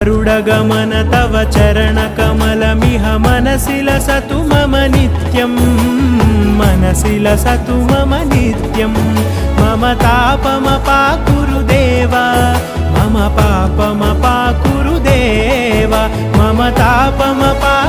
गरुडगमन तव चरणकमलमिह मनसि लसतु मम नित्यं मनसि लसतु मम नित्यं मम तापमपाकुरु देव मम पापमपाकुरु देव मम तापमपा